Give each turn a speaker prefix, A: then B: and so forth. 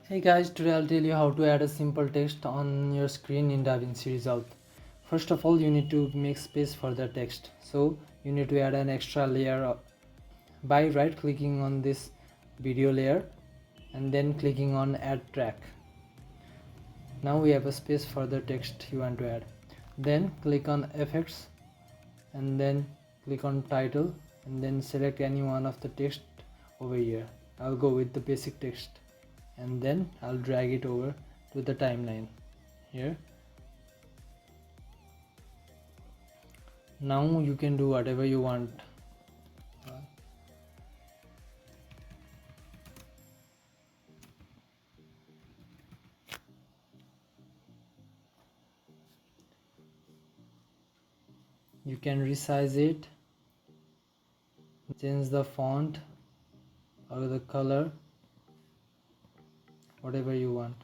A: Hey guys, today I'll tell you how to add a simple text on your screen in DaVinci Resolve. First of all, you need to make space for the text. So you need to add an extra layer by right clicking on this video layer and then clicking on add track. Now we have a space for the text you want to add. Then click on effects and then click on title and then select any one of the text over here. I'll go with the basic text and then I'll drag it over to the timeline here. Now you can do whatever you want. You can resize it, change the font or the color, whatever you want.